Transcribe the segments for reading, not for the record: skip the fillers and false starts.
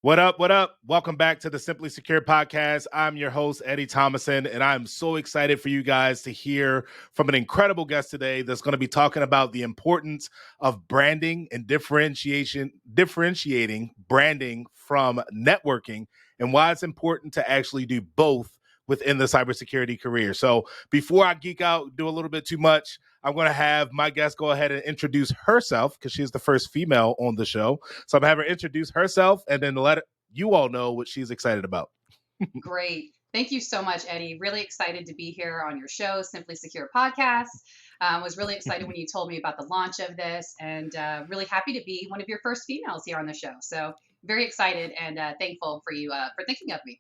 What up? What up? Welcome back to the Simply Secure podcast. I'm your host, Eddie Thomason, and I'm so excited for you guys to hear from an incredible guest today that's going to be talking about the importance of branding and differentiating branding from networking and why it's important to actually do both within the cybersecurity career. So before I geek out, do a little bit too much, I'm going to have my guest go ahead and introduce herself because she's the first female on the show. So I'm going to have her introduce herself and then let you all know what she's excited about. Great. Thank you so much, Eddie. Really excited to be here on your show, Simply Secure Podcast. Was really excited when you told me about the launch of this and really happy to be one of your first females here on the show. So very excited and thankful for you for thinking of me.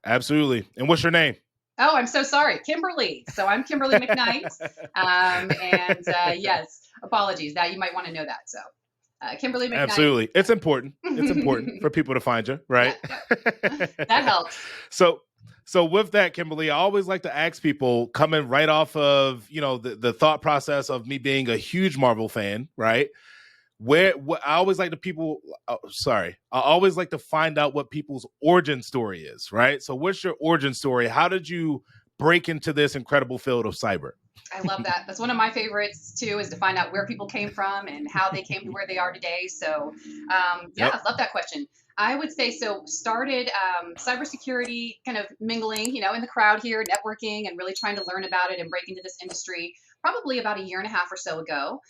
Absolutely. And what's your name? Oh, I'm so sorry. Kimberly. So I'm Kimberly McKnight. Yes, apologies. That you might want to know that. So Kimberly McKnight. Absolutely. It's important. It's important for people to find you, right? Yeah. That helps. So with that, Kimberly, I always like to ask people coming right off of, the thought process of me being a huge Marvel fan, right? I always like I always like to find out what people's origin story is, right? So what's your origin story? How did you break into this incredible field of cyber? I love that. That's one of my favorites too, is to find out where people came from and how they came to where they are today. So, I love that question. I would say so. Started cybersecurity kind of mingling, in the crowd here, networking, and really trying to learn about it and break into this industry probably about a year and a half or so ago,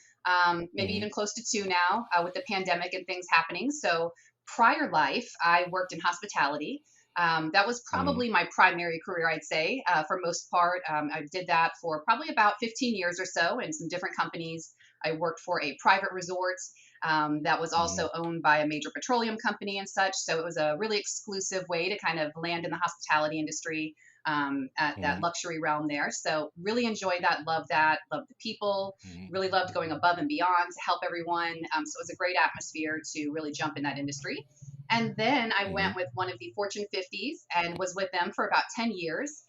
maybe even close to two now with the pandemic and things happening. So, prior life, I worked in hospitality. That was probably my primary career, I'd say, for most part. I did that for probably about 15 years or so in some different companies. I worked for a private resort that was also owned by a major petroleum company and such. So it was a really exclusive way to kind of land in the hospitality industry at that luxury realm there. So really enjoyed that, loved the people, really loved going above and beyond to help everyone. So it was a great atmosphere to really jump in that industry. And then I went with one of the Fortune 50s and was with them for about 10 years,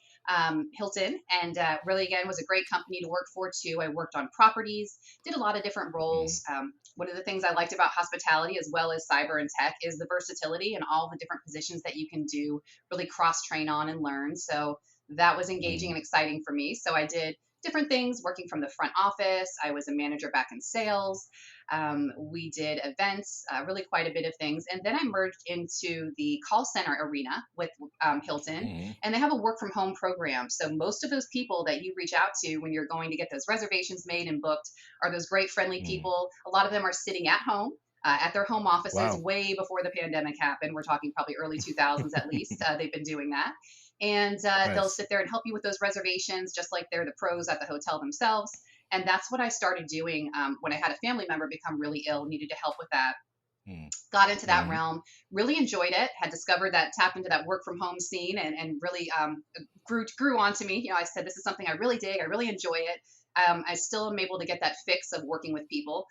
Hilton. And really, again, was a great company to work for, too. I worked on properties, did a lot of different roles. One of the things I liked about hospitality as well as cyber and tech is the versatility and all the different positions that you can do, really cross train on and learn. So that was engaging and exciting for me. So I did different things working from the front office. I was a manager back in sales. We did events, really quite a bit of things. And then I merged into the call center arena with Hilton, and they have a work from home program. So most of those people that you reach out to when you're going to get those reservations made and booked are those great, friendly people. A lot of them are sitting at home. At their home offices way before the pandemic happened. We're talking probably early 2000s at least. They've been doing that. And they'll sit there and help you with those reservations, just like they're the pros at the hotel themselves. And that's what I started doing when I had a family member become really ill, needed to help with that. Got into that realm, really enjoyed it, had discovered that, tapped into that work from home scene and really grew onto me. I said, this is something I really dig. I really enjoy it. I still am able to get that fix of working with people,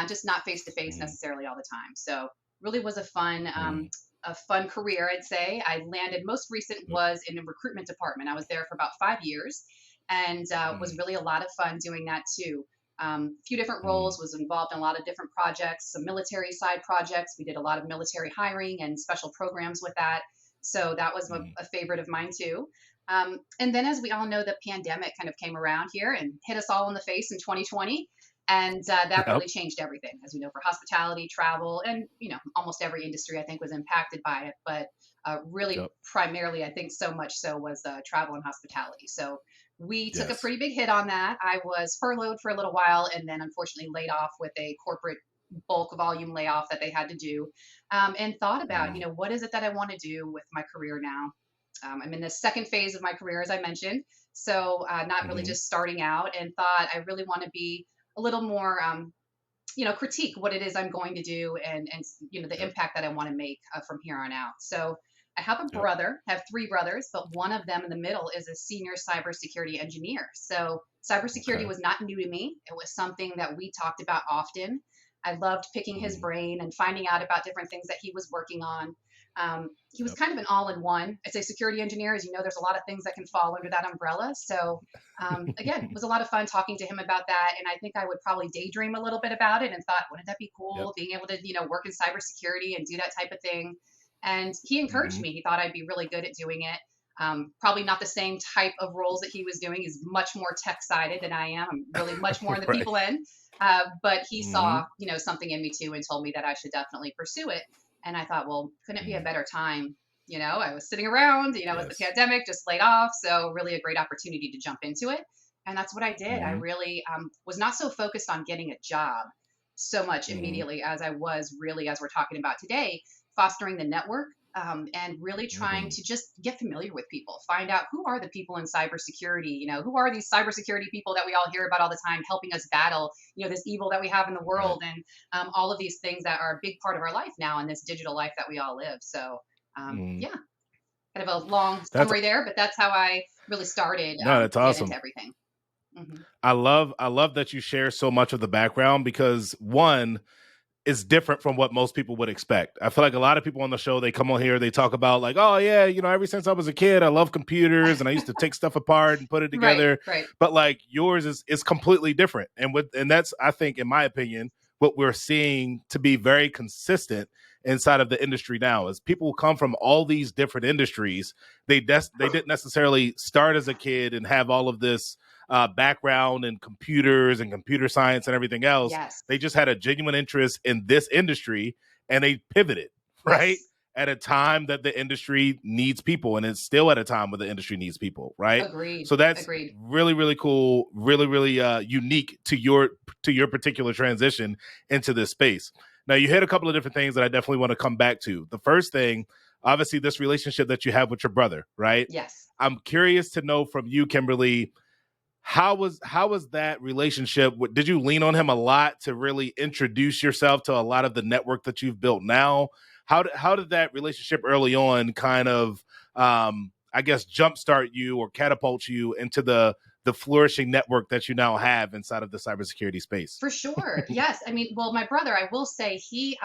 just not face to face necessarily all the time. So really was a fun career, I'd say. I landed, most recent was in a recruitment department. I was there for about 5 years and was really a lot of fun doing that too. A few different roles, was involved in a lot of different projects, some military side projects. We did a lot of military hiring and special programs with that. So that was a favorite of mine too. And then, as we all know, the pandemic kind of came around here and hit us all in the face in 2020. And that really changed everything, as we know, for hospitality, travel, and, almost every industry, I think, was impacted by it. But really, primarily, I think so much so was travel and hospitality. So we took a pretty big hit on that. I was furloughed for a little while and then unfortunately laid off with a corporate bulk volume layoff that they had to do, and thought about, what is it that I want to do with my career now? I'm in the second phase of my career, as I mentioned. So not really just starting out, and thought I really want to be a little more, critique what it is I'm going to do and the impact that I want to make from here on out. So I have a brother, have three brothers, but one of them in the middle is a senior cybersecurity engineer. So cybersecurity was not new to me. It was something that we talked about often. I loved picking his brain and finding out about different things that he was working on. He was kind of an all-in-one. I say security engineer, as you know, there's a lot of things that can fall under that umbrella. So again, it was a lot of fun talking to him about that. And I think I would probably daydream a little bit about it and thought, wouldn't that be cool being able to, work in cybersecurity and do that type of thing? And he encouraged Hmm. me. He thought I'd be really good at doing it. Probably not the same type of roles that he was doing. He's much more tech sided than I am. I'm really much more in the Right. people end. But he saw, Hmm. something in me too, and told me that I should definitely pursue it. And I thought, well, couldn't it be a Hmm. better time? I was sitting around, it was the Yes. pandemic, just laid off. So really a great opportunity to jump into it. And that's what I did. I Hmm. really was not so focused on getting a job so much Hmm. immediately as I was really, as we're talking about today, fostering the network, and really trying Hmm. to just get familiar with people, find out who are the people in cybersecurity, who are these cybersecurity people that we all hear about all the time, helping us battle, this evil that we have in the Right. world, and all of these things that are a big part of our life now in this digital life that we all live. So, Hmm. yeah, kind of a long That's summary there, but that's how I really started no, that's getting into awesome. everything. Hmm. I love that you share so much of the background because one, is different from what most people would expect. I feel like a lot of people on the show, they come on here, they talk about like, oh yeah, ever since I was a kid, I love computers and I used to take stuff apart and put it Right, together. right. But like yours is completely different. And that's, I think, in my opinion, what we're seeing to be very consistent inside of the industry now is people come from all these different industries. They didn't necessarily start as a kid and have all of this background in computers and computer science and everything else. Yes, They just had a genuine interest in this industry and they pivoted, right? yes. At a time that the industry needs people, and it's still at a time where the industry needs people, right? Agreed, So that's agreed. really, really cool, really, really unique to your particular transition into this space. Now, you hit a couple of different things that I definitely want to come back to. The first thing, obviously, this relationship that you have with your brother, right? Yes. I'm curious to know from you, Kimberly, how was that relationship? Did you lean on him a lot to really introduce yourself to a lot of the network that you've built now? How did that relationship early on kind of I guess jumpstart you or catapult you into the flourishing network that you now have inside of the cybersecurity space? For sure. Yes. I mean, well, my brother, I will say he,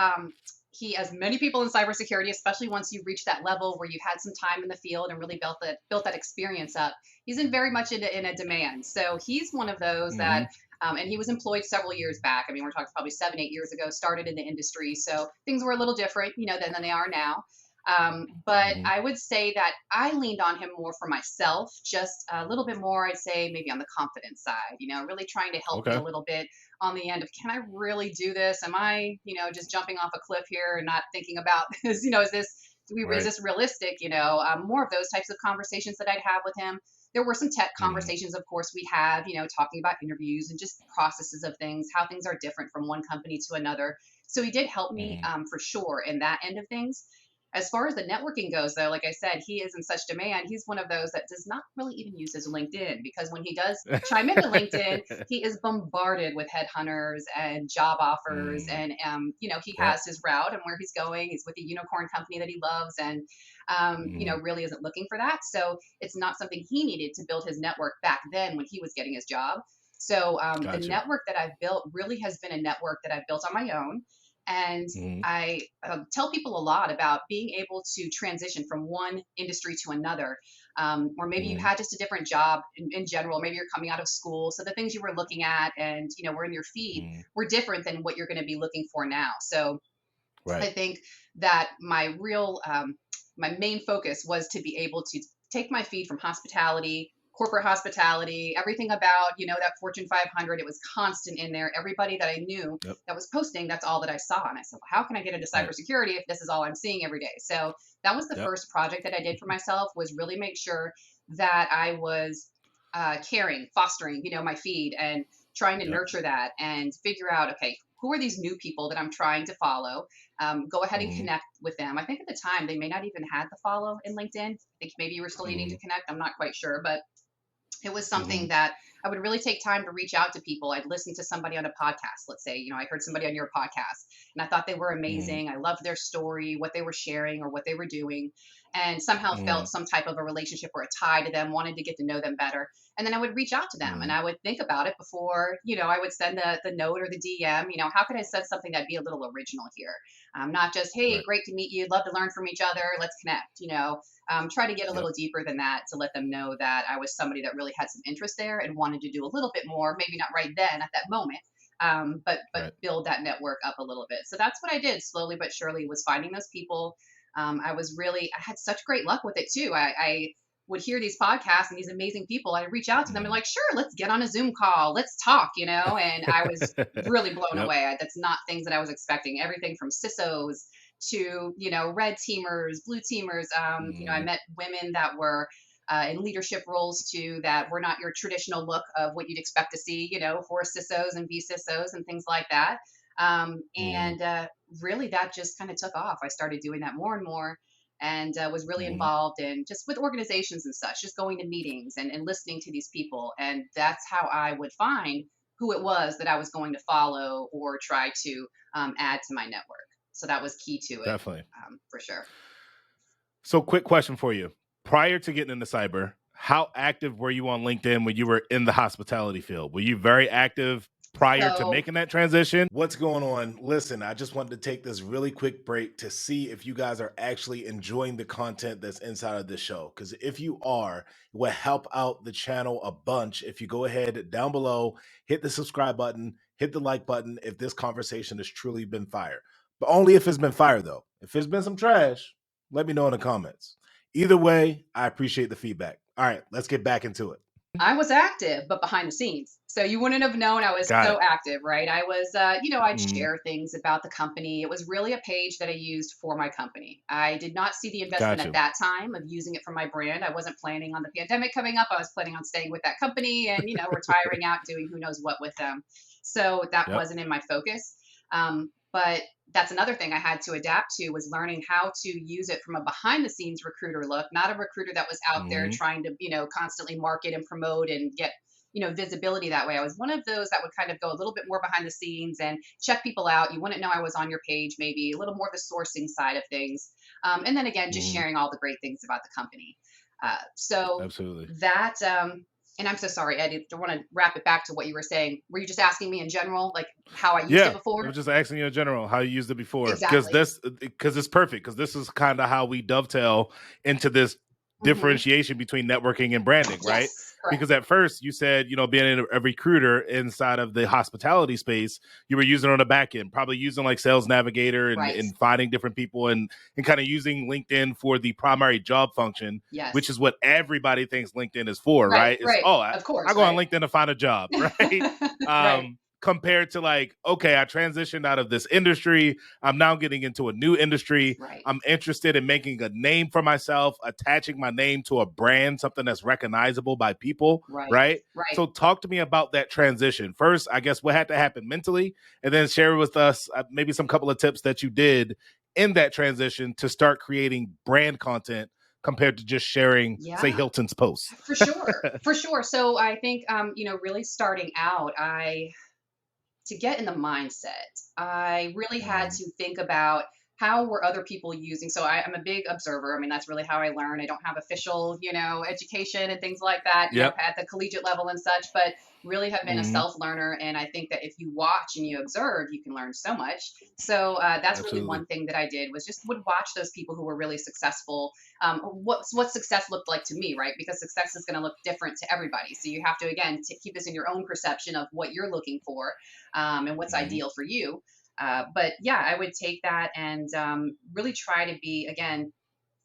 as many people in cybersecurity, especially once you reach that level where you've had some time in the field and really built that experience up, he's in very much in a demand. So he's one of those that, Hmm. and he was employed several years back. I mean, we're talking probably 7, 8 years ago. Started in the industry, so things were a little different, than they are now. But Hmm. I would say that I leaned on him more for myself, just a little bit more, I'd say maybe on the confidence side, really trying to help me a Okay. little bit on the end of, can I really do this? Am I, just jumping off a cliff here and not thinking about is this, is Right. this realistic? More of those types of conversations that I'd have with him. There were some tech Hmm. conversations, of course, we'd have, talking about interviews and just processes of things, how things are different from one company to another. So he did help me, Hmm. for sure in that end of things. As far as the networking goes, though, like I said, he is in such demand. He's one of those that does not really even use his LinkedIn, because when he does chime into LinkedIn, he is bombarded with headhunters and job offers. Mm. And, he Yep. has his route and where he's going. He's with a unicorn company that he loves, and, Hmm. really isn't looking for that. So it's not something he needed to build his network back then when he was getting his job. So the Gotcha. network that I've built really has been a network that I've built on my own. And Hmm. I tell people a lot about being able to transition from one industry to another. Or maybe you Hmm. had just a different job in general. Maybe you're coming out of school. So the things you were looking at and, were in your feed Hmm. were different than what you're going to be looking for now. So Right. I think that my main focus was to be able to take my feed from hospitality, corporate hospitality, everything about, that Fortune 500. It was constant in there. Everybody that I knew Yep. that was posting, that's all that I saw. And I said, well, how can I get into Right. cybersecurity if this is all I'm seeing every day? So that was the Yep. first project that I did for myself, was really make sure that I was caring, fostering, my feed, and trying to Yep. nurture that and figure out, okay, who are these new people that I'm trying to follow? Go ahead and Hmm. connect with them. I think at the time they may not even had the follow in LinkedIn. I think maybe you were still needing Hmm. to connect. I'm not quite sure, but it was something Hmm. that I would really take time to reach out to people. I'd listen to somebody on a podcast. Let's say, I heard somebody on your podcast and I thought they were Hmm. amazing. I loved their story, what they were sharing or what they were doing, and somehow felt Hmm. some type of a relationship or a tie to them, wanted to get to know them better. And then I would reach out to them and Hmm. I would think about it before, I would send the note or the DM, how could I send something that'd be a little original here? Not just, hey, Right. great to meet you. Love to learn from each other. Let's connect, try to get a Yep. little deeper than that to let them know that I was somebody that really had some interest there and wanted to do a little bit more, maybe not right then at that moment, but Right. build that network up a little bit. So that's what I did slowly but surely, was finding those people, I had such great luck with it too. I would hear these podcasts and these amazing people. I'd reach out to them and Mhm. like, sure, let's get on a Zoom call, let's talk, and I was really blown Yep. away. That's not things that I was expecting. Everything from CISOs to, red teamers, blue teamers. I Mhm. met women that were in leadership roles too, that were not your traditional look of what you'd expect to see, for CISOs and BCISOs and things like that. Mhm. And Really, that just kind of took off. I started doing that more and more, and was really Mhm. involved in just with organizations and such, just going to meetings and listening to these people. And that's how I would find who it was that I was going to follow or try to add to my network. So that was key to it, Definitely. for sure. So, quick question for you. Prior to getting into cyber, how active were you on LinkedIn when you were in the hospitality field? Were you very active prior to So making that transition? What's going on? Listen, I just wanted to take this really quick break to see if you guys are actually enjoying the content that's inside of this show. Because if you are, it will help out the channel a bunch if you go ahead down below, hit the subscribe button, hit the like button if this conversation has truly been fire. But only if it's been fire, though. If it's been some trash, let me know in the comments. Either way, I appreciate the feedback. All right, let's get back into it. I was active, but behind the scenes. So you wouldn't have known I was Got so it. active, right? I was, I'd Mhm. share things about the company. It was really a page that I used for my company. I did not see the investment Got at you. that time of using it for my brand. I wasn't planning on the pandemic coming up. I was planning on staying with that company and, retiring out, doing who knows what with them. So that Yep. wasn't in my focus. But that's another thing I had to adapt to was learning how to use it from a behind the scenes recruiter look, not a recruiter that was out there Mhm. trying to, constantly market and promote and get, visibility that way. I was one of those that would kind of go a little bit more behind the scenes and check people out. You wouldn't know I was on your page, maybe a little more the sourcing side of things. And then again, just Mhm. sharing all the great things about the company. So Absolutely. that, and I'm so sorry, Eddie, I want to wrap it back to what you were saying. Were you just asking me in general, like how I used it Yeah, I was before? just asking you in general how you used it before Exactly. because it's perfect because this is kind of how we dovetail into this Hmm. differentiation between networking and branding, right? Yes, correct. Because at first you said, being a recruiter inside of the hospitality space, you were using it on the back end, probably using like Sales Navigator Right. and finding different people and kind of using LinkedIn for the primary job function, which Yes. is what everybody thinks LinkedIn is for, Right. right? It's, Right. oh, Of I course. go on Right. LinkedIn to find a job, right? Right. Compared to like, okay, I transitioned out of this industry. I'm now getting into a new industry. Right. I'm interested in making a name for myself, attaching my name to a brand, something that's recognizable by people, Right. right? Right. So talk to me about that transition. First, I guess what had to happen mentally, and then share with us maybe some couple of tips that you did in that transition to start creating brand content compared to just sharing, say, Yeah. Hilton's posts. For sure. For sure. So I think, really starting out, to get in the mindset, I really had Mhm. to think about how were other people using. So I'm a big observer. I mean, that's really how I learn. I don't have official, education and things like that, Yep. at the collegiate level and such, but really have been a Mhm. self learner. And I think that if you watch and you observe, you can learn so much. So that's really Absolutely. one thing that I did was just would watch those people who were really successful. What success looked like to me, right? Because success is going to look different to everybody. So you have to again keep this in your own perception of what you're looking for, and what's Mhm. ideal for you. But yeah, I would take that and really try to be, again,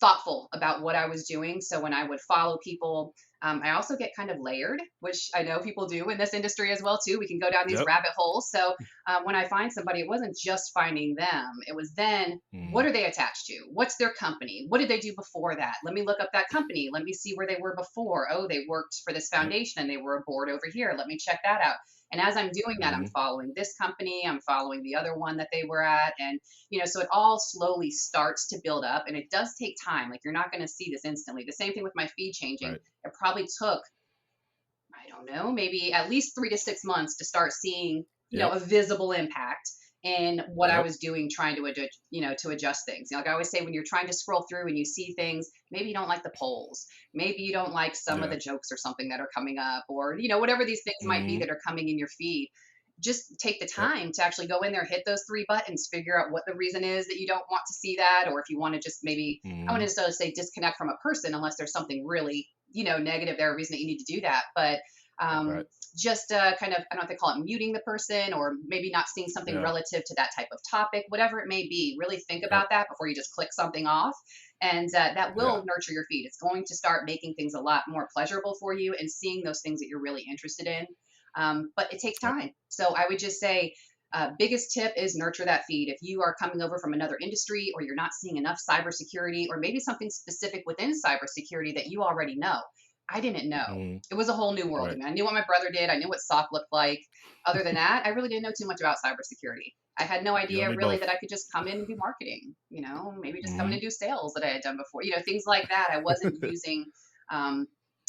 thoughtful about what I was doing. So when I would follow people, I also get kind of layered, which I know people do in this industry as well too. We can go down these Yep. rabbit holes. So when I find somebody, it wasn't just finding them. It was then what Mhm. are they attached to? What's their company? What did they do before that? Let me look up that company. Let me see where they were before. Oh, they worked for this Yep. foundation and they were a board over here. Let me check that out. And as I'm doing that, I'm Mhm. following this company, I'm following the other one that they were at. And, so it all slowly starts to build up and it does take time. Like you're not going to see this instantly. The same thing with my feed changing. Right. It probably took, I don't know, maybe at least 3 to 6 months to start seeing, Yep. a visible impact in what I Yep. was doing, trying to adjust, to adjust things. Like I always say, when you're trying to scroll through and you see things, maybe you don't like the polls, maybe you don't like some of Yeah. the jokes or something that are coming up, or whatever these things might be Mhm. that are coming in your feed. Just take the Yep. time to actually go in there, hit those three buttons, figure out what the reason is that you don't want to see that, or if you want to just maybe, I wouldn't Mhm. necessarily say disconnect from a person unless there's something really, negative there, a reason that you need to do that. But um, Right. just kind of, I don't know if they call it muting the person, or maybe not seeing something Yeah. relative to that type of topic, whatever it may be. Really think Yep. about that before you just click something off. And that Yeah. will nurture your feed. It's going to start making things a lot more pleasurable for you and seeing those things that you're really interested in. But it takes Yep. time. So I would just say, biggest tip is nurture that feed. If you are coming over from another industry, or you're not seeing enough cybersecurity, or maybe something specific within cybersecurity that you already know, I didn't know. Hmm. It was a whole new world to Right. me. I knew what my brother did. I knew what SOC looked like. Other than that, I really didn't know too much about cybersecurity. I had no You and idea me really both. that I could just come in and do marketing, maybe just come in Hmm. and do sales that I had done before, things like that. I wasn't using, um,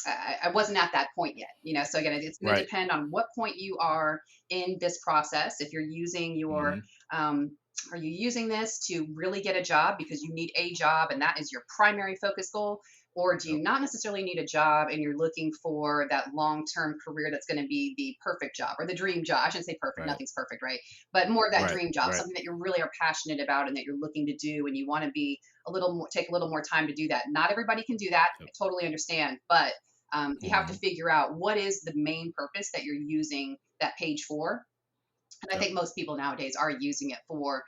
I wasn't at that point yet, So again, it's going to Right. depend on what point you are in this process. If you're using your, Hmm. um, are you using this to really get a job because you need a job and that is your primary focus goal? Or do Yep. you not necessarily need a job and you're looking for that long-term career that's going to be the perfect job or the dream job? I shouldn't say perfect, Right. nothing's perfect, right? But more of that Right. dream job, Right. something that you really are passionate about and that you're looking to do, and you want to be a little more, take a little more time to do that. Not everybody can do that. Yep. I totally understand, but you have to Hmm. figure out what is the main purpose that you're using that page for. And I Yep. think most people nowadays are using it for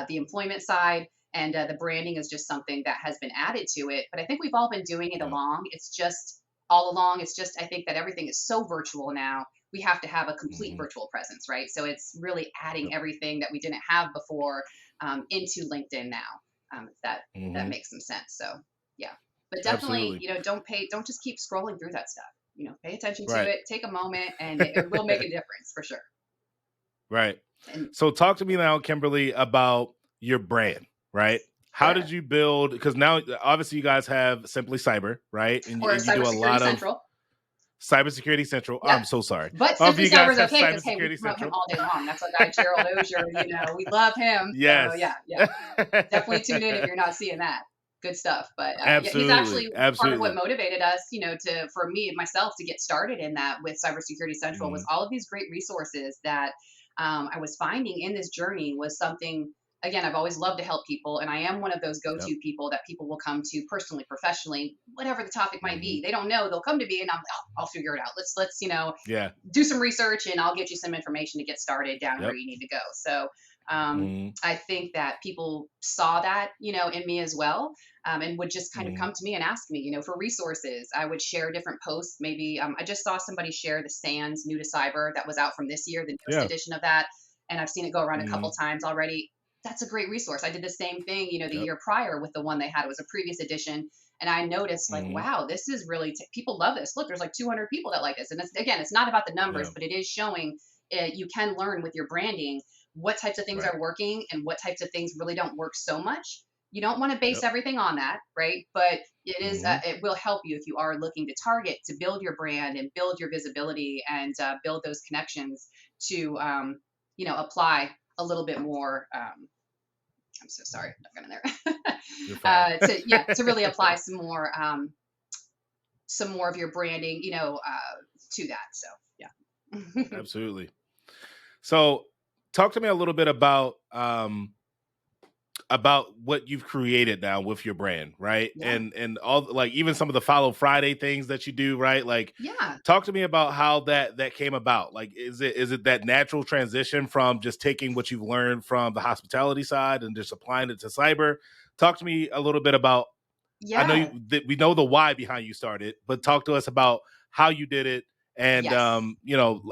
the employment side, and the branding is just something that has been added to it. But I think we've all been doing it Yep. along. It's just all along. It's just, I think that everything is so virtual now. We have to have a complete Hmm. virtual presence, right? So it's really adding Yep. everything that we didn't have before into LinkedIn now. If that Hmm. makes some sense. So yeah, but definitely, Absolutely. don't just keep scrolling through that stuff. Pay attention to Right. it. Take a moment, and it will make a difference for sure. Right. And So talk to me now, Kimberly, about your brand, right? How did sure. you build? Because now, obviously, you guys have Simply Cyber, right? Or And you do a Cybersecurity lot of Central. Cybersecurity Central. Oh, Yep. I'm so sorry. But Both of Simply you Cyber guys is have okay because, hey, we Cybersecurity promote him Central. all day long. That's our guy, Gerald Ozier. We love him. So Yes. yeah, yeah. Definitely tune in if you're not seeing that. Good stuff. But yeah, he's Absolutely. actually part of what Absolutely. motivated us, for me myself to get started in that with Cybersecurity Central, was Hmm. all of these great resources that I was finding in this journey. Was something, again, I've always loved to help people, and I am one of those Yep. go-to people that people will come to personally, professionally, whatever the topic might Hmm. be. They don't know, they'll come to me, and I'll figure it out. Let's Yeah. do some research, and I'll get you some information to get started down where Yep. you need to go. So Hmm. I think that people saw that, in me as well, and would just kind of Hmm. come to me and ask me, for resources. I would share different posts. Maybe I just saw somebody share the Stands New to Cyber that was out from this year, the newest Yeah. edition of that, and I've seen it go around a couple Hmm. times already. That's a great resource. I did the same thing, the Yep. year prior with the one they had. It was a previous edition, and I noticed like, Hmm. wow, this is really people love this. Look, there's like 200 people that like this, and it's not about the numbers, Yeah. but it is showing you can learn with your branding what types of things Right. are working and what types of things really don't work so much. You don't want to base Yep. everything on that, right? But Hmm. it will help you if you are looking to target, to build your brand and build your visibility, and build those connections to apply a little bit more. I'm so sorry, I'm not going there. You're fine. To really apply some more of your branding, to that. So yeah. Absolutely. So talk to me a little bit about what you've created now with your brand, right? Yeah. And all, like, even some of the Follow Friday things that you do, right? Like, Yeah. talk to me about how that came about. Like, is it that natural transition from just taking what you've learned from the hospitality side and just applying it to cyber? Talk to me a little bit about, I know Yeah. we know the why behind you started, but talk to us about how you did it, and Yes.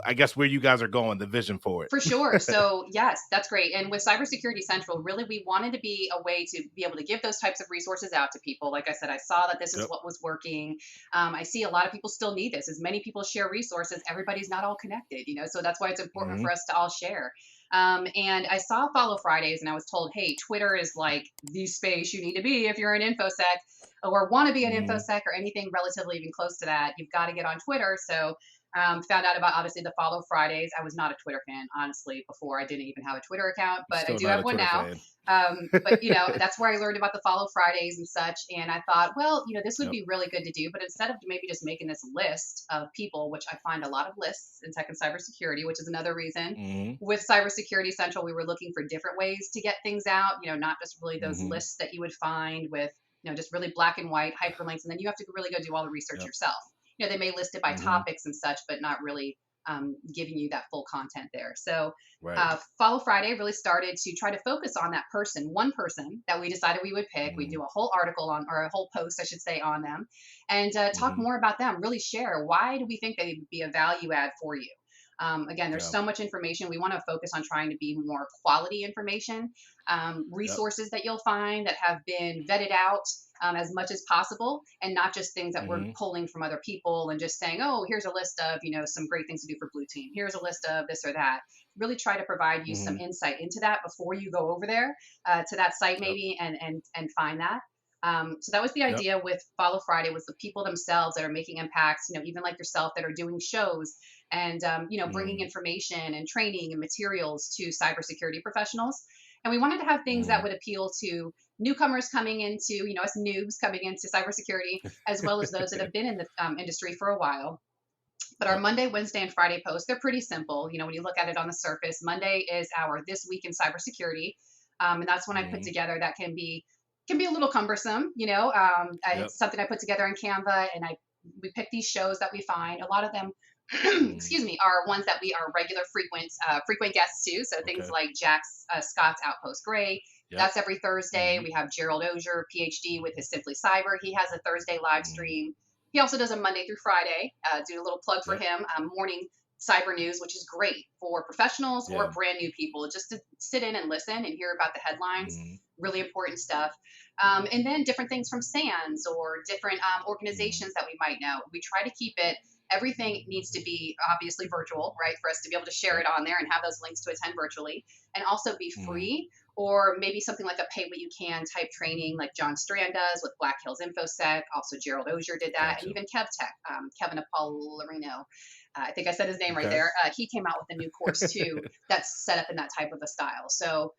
I guess where you guys are going, the vision for it. For sure. So, yes, that's great. And with Cybersecurity Central, really, we wanted to be a way to be able to give those types of resources out to people. Like I said, I saw that this is Yep. what was working. I see a lot of people still need this. As many people share resources, everybody's not all connected, So that's why it's important Hmm. for us to all share. And I saw Follow Fridays, and I was told, hey, Twitter is like the space you need to be if you're an InfoSec or want to be an Hmm. InfoSec or anything relatively even close to that. You've got to get on Twitter. So found out about obviously the Follow Fridays. I was not a Twitter fan, honestly, before. I didn't even have a Twitter account, but I Still do not have a one Twitter now. fan. But that's where I learned about the Follow Fridays and such. And I thought, well, this would Yep. be really good to do. But instead of maybe just making this list of people, which I find a lot of lists in tech and cybersecurity, which is another reason. Hmm. With Cybersecurity Central, we were looking for different ways to get things out. Not just really those Hmm. lists that you would find with just really black and white hyperlinks, and then you have to really go do all the research Yep. yourself. They may list it by Hmm. topics and such, but not really giving you that full content there. So Right. Follow Friday really started to try to focus on that person, one person that we decided we would pick. We Mm-hmm. do a whole article on, or a whole post, I should say, on them, and talk Mm-hmm. more about them. Really share why do we think they would be a value add for you. Again, there's Yeah. so much information. We want to focus on trying to be more quality information, Yep. resources that you'll find that have been vetted out as much as possible, and not just things that we're Mm-hmm. pulling from other people and just saying, oh, here's a list of some great things to do for blue team. Here's a list of this or that. Really try to provide you some Mm-hmm. insight into that before you go over there to that site Yep. maybe and find that. So that was the Yep. idea with Follow Friday, was the people themselves that are making impacts, even like yourself, that are doing shows and bringing Mm-hmm. information and training and materials to cybersecurity professionals. And we wanted to have things that Mm-hmm. would appeal to newcomers coming into, us noobs coming into cybersecurity, as well as those that have been in the industry for a while. But our Yep. Monday, Wednesday, and Friday posts, they're pretty simple. When you look at it on the surface, Monday is our This Week in Cybersecurity. And that's when I put Mm-hmm. together that can be a little cumbersome. Yep. It's something I put together in Canva, and we pick these shows that we find. A lot of them, Mm-hmm. excuse me, are ones that we are regular frequent guests to. So things Okay. like Jack's Scott's Outpost Gray. Yep. That's every Thursday. Mm-hmm. We have Gerald Ozier, PhD, with his Simply Cyber. He has a Thursday live Mm-hmm. stream. He also does a Monday through Friday. Do a little plug for Yep. him. Morning cyber news, which is great for professionals Yeah. or brand new people, just to sit in and listen and hear about the headlines. Mm-hmm. Really important stuff. And then different things from SANS or different Mm-hmm. organizations that we might know. We try to keep it. Everything needs to be obviously virtual, right? For us to be able to share Yep. it on there and have those links to attend virtually, and also be Mm-hmm. free, or maybe something like a pay what you can type training like John Strand does with Black Hills InfoSec. Also, Gerald Ozier did that, and Gotcha. even KevTech, Kevin Apollarino. I think I said his name right Okay. there. He came out with a new course too that's set up in that type of a style. So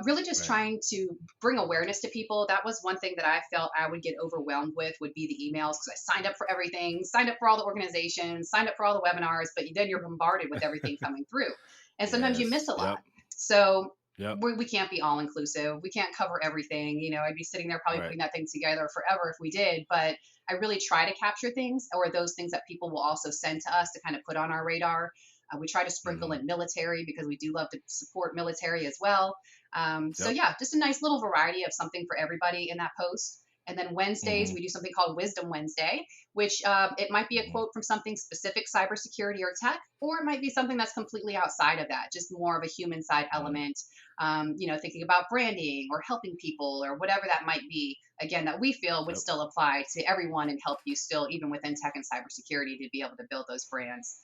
really just Right. trying to bring awareness to people. That was one thing that I felt I would get overwhelmed with, would be the emails, because I signed up for everything, signed up for all the organizations, signed up for all the webinars, but then you're bombarded with everything coming through. And sometimes you miss Yes. a lot. Yep. So Yep. we can't be all inclusive. We can't cover everything. I'd be sitting there probably Right. putting that thing together forever if we did. But I really try to capture things, or those things that people will also send to us to kind of put on our radar. We try to sprinkle Mm-hmm. in military, because we do love to support military as well. So Yep. yeah, just a nice little variety of something for everybody in that post. And then Wednesdays, Mm-hmm. we do something called Wisdom Wednesday, which it might be a Mm-hmm. quote from something specific, cybersecurity or tech, or it might be something that's completely outside of that, just more of a human side Mm-hmm. element. Thinking about branding or helping people or whatever that might be. Again, that we feel would Yep. still apply to everyone and help you still, even within tech and cybersecurity, to be able to build those brands.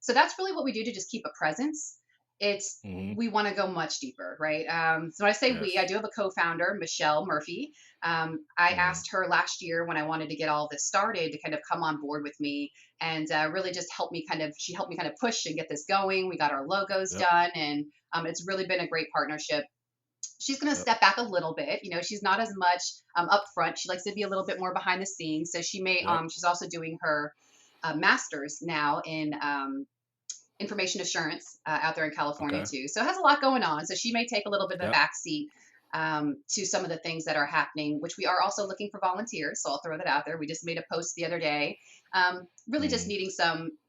So that's really what we do to just keep a presence. It's Mm-hmm. We want to go much deeper, right? So when I say we, I Yes. do have a co-founder, Michelle Murphy. I Mm-hmm. asked her last year when I wanted to get all this started to kind of come on board with me and really just help me she helped me kind of push and get this going. We got our logos Yep. done, and it's really been a great partnership. She's going to Yep. step back a little bit. She's not as much up front. She likes to be a little bit more behind the scenes. So Yep. she's also doing her master's now in information assurance out there in California Okay. too. So it has a lot going on. So she may take a little bit of a Yep. backseat to some of the things that are happening, which we are also looking for volunteers. So I'll throw that out there. We just made a post the other day, really just Mm-hmm. needing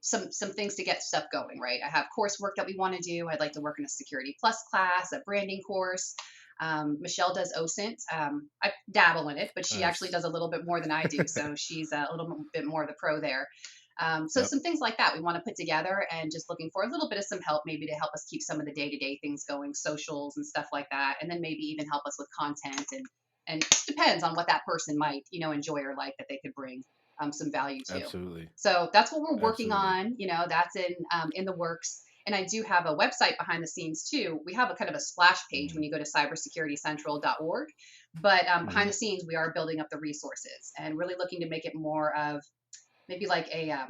some things to get stuff going. Right. I have coursework that we want to do. I'd like to work in a Security Plus class, a branding course. Michelle does OSINT. I dabble in it, but she actually Nice. does a little bit more than I do. So she's a little bit more of the pro there. So Yep. some things like that we want to put together, and just looking for a little bit of some help, maybe to help us keep some of the day-to-day things going, socials and stuff like that, and then maybe even help us with content, and it just depends on what that person might enjoy or like, that they could bring some value to. Absolutely. So that's what we're working Absolutely. on. That's in the works. And I do have a website behind the scenes too. We have a kind of a splash page Mm-hmm. when you go to cybersecuritycentral.org. But Mm-hmm. behind the scenes, we are building up the resources and really looking to make it more of maybe like I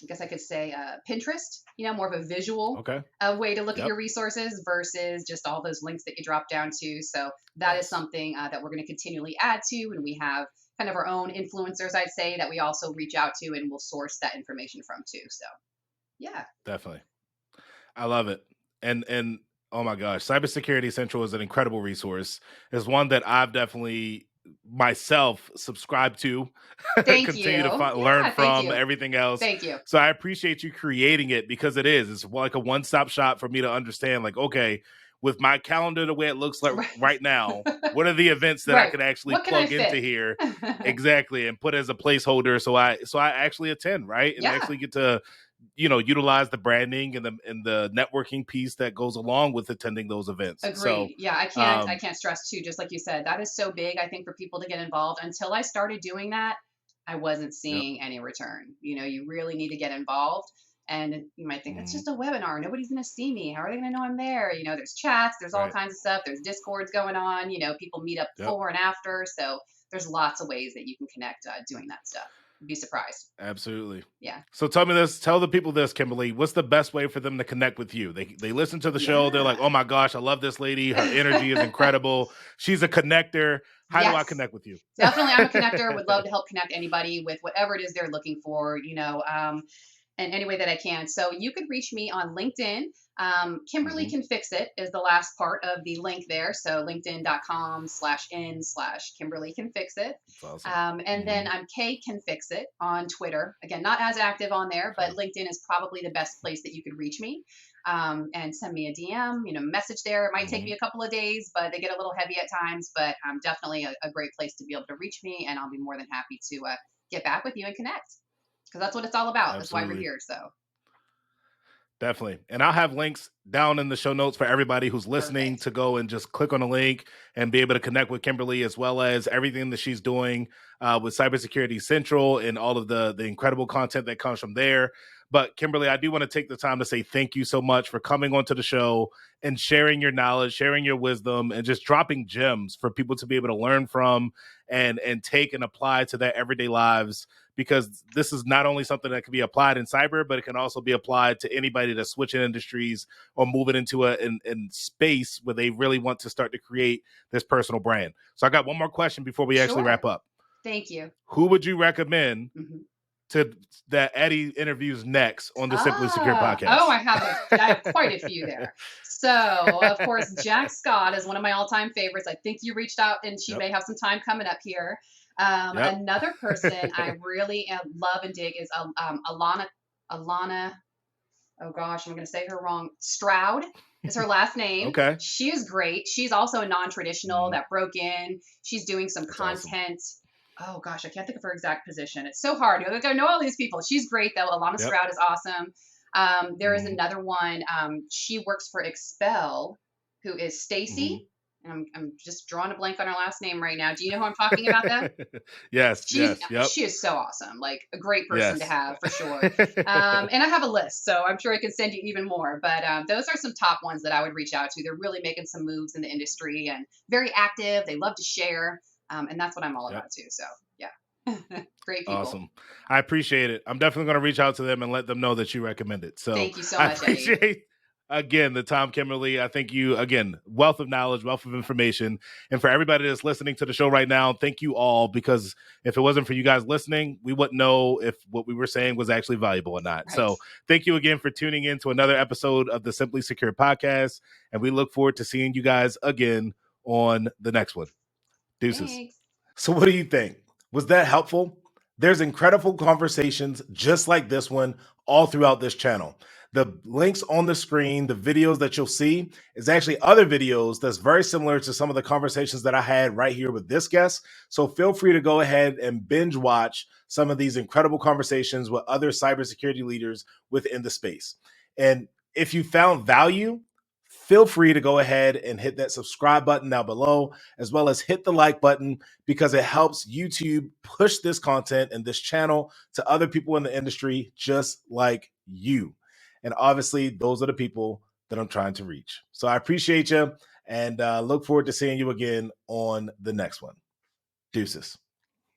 guess I could say Pinterest, more of a visual Okay. way to look at Yep. your resources versus just all those links that you drop down to. So that is Yes. something that we're going to continually add to. And we have kind of our own influencers, I'd say, that we also reach out to and will source that information from too. So yeah. Definitely. I love it. And oh my gosh, Cybersecurity Central is an incredible resource. It's one that I've definitely myself subscribe to, Thank continue to you. learn Yeah, thank from you. everything else. Thank you. So I appreciate you creating it, because it's like a one-stop shop for me to understand, like, okay, with my calendar the way it looks like Right. right now, what are the events that I Right. could actually What can I plug into fit? here exactly and put as a placeholder, so I actually attend, right, and Yeah. actually get to utilize the branding and the networking piece that goes along with attending those events. So Agreed. Yeah, I um can't stress too, just like you said, that is so big, I think, for people to get involved. Until I started doing that, I wasn't yep. seeing any return. You really need to get involved. And you might think, it's Mhm. just a webinar. Nobody's going to see me. How are they going to know I'm there? There's chats, there's all Right. kinds of stuff. There's discords going on. People meet up Yep. before and after. So there's lots of ways that you can connect doing that stuff. You'd be surprised. Absolutely. Yeah. So tell the people this, Kimberly. What's the best way for them to connect with you? They listen to the show. They're like, Yeah. oh my gosh, I love this lady. Her energy is incredible. She's a connector. How do I Yes. connect with you? Definitely, I'm a connector. Would love to help connect anybody with whatever it is they're looking for. In any way that I can. So you could reach me on LinkedIn. Kimberly Hmm. Can Fix It is the last part of the link there. So linkedin.com/in/Kimberly Can Fix It. That's awesome. And Hmm. then I'm Kay Can Fix It on Twitter. Again, not as active on there, but Okay. LinkedIn is probably the best place that you could reach me. And send me a DM, message there. It might take me Hmm. a couple of days, but they get a little heavy at times. But definitely a great place to be able to reach me, and I'll be more than happy to get back with you and connect, because that's what it's all about. That's why we're Absolutely. here. So Definitely. And I'll have links down in the show notes for everybody who's listening perfect. to go and just click on a link and be able to connect with Kimberly, as well as everything that she's doing with Cybersecurity Central and all of the incredible content that comes from there. But Kimberly, I do want to take the time to say thank you so much for coming onto the show and sharing your knowledge, sharing your wisdom, and just dropping gems for people to be able to learn from and take and apply to their everyday lives, because this is not only something that can be applied in cyber, but it can also be applied to anybody that's switching industries or moving into in space where they really want to start to create this personal brand. So I got one more question before we actually Sure. wrap up. Thank you. Who would you recommend Mhm. to that Eddie interviews next on the Simply Secure Oh, podcast? I have quite a few there. So, of course, Jack Scott is one of my all-time favorites. I think you reached out, and she Yep. may have some time coming up here. Yep. Another person I really love and dig is Alana. Oh gosh, I'm going to say her wrong. Stroud is her last name. Okay. She is great. She's also a non-traditional Mhm. that broke in. She's doing some That's awesome. content. Oh gosh, I can't think of her exact position. It's so hard. I know all these people. She's great though. Alana Yep. Stroud is awesome. There is Mhm. another one. She works for Expel, who is Mhm. Stacy. And I'm just drawing a blank on her last name right now. Do you know who I'm talking about though? Yes. Yes. Yep. She is so awesome. Like a great person to Yes. have for sure. And I have a list, so I'm sure I can send you even more. But those are some top ones that I would reach out to. They're really making some moves in the industry and very active. They love to share, and that's what I'm all Yep. about too. So yeah, great people. Awesome. I appreciate it. I'm definitely going to reach out to them and let them know that you recommend it. So Thank you so I much, Eddie. appreciate again the time, Kimberly. I thank you again. Wealth of knowledge, wealth of information. And for everybody that's listening to the show right now, thank you all, because if it wasn't for you guys listening, we wouldn't know if what we were saying was actually valuable or not. Right. So thank you again for tuning in to another episode of the Simply Secure podcast. And we look forward to seeing you guys again on the next one. Deuces. Thanks. So, what do you think? Was that helpful? There's incredible conversations just like this one all throughout this channel. The links on the screen, the videos that you'll see, is actually other videos that's very similar to some of the conversations that I had right here with this guest. So, feel free to go ahead and binge watch some of these incredible conversations with other cybersecurity leaders within the space. And if you found value, feel free to go ahead and hit that subscribe button down below, as well as hit the like button, because it helps YouTube push this content and this channel to other people in the industry just like you. And obviously, those are the people that I'm trying to reach. So I appreciate you, and look forward to seeing you again on the next one. Deuces.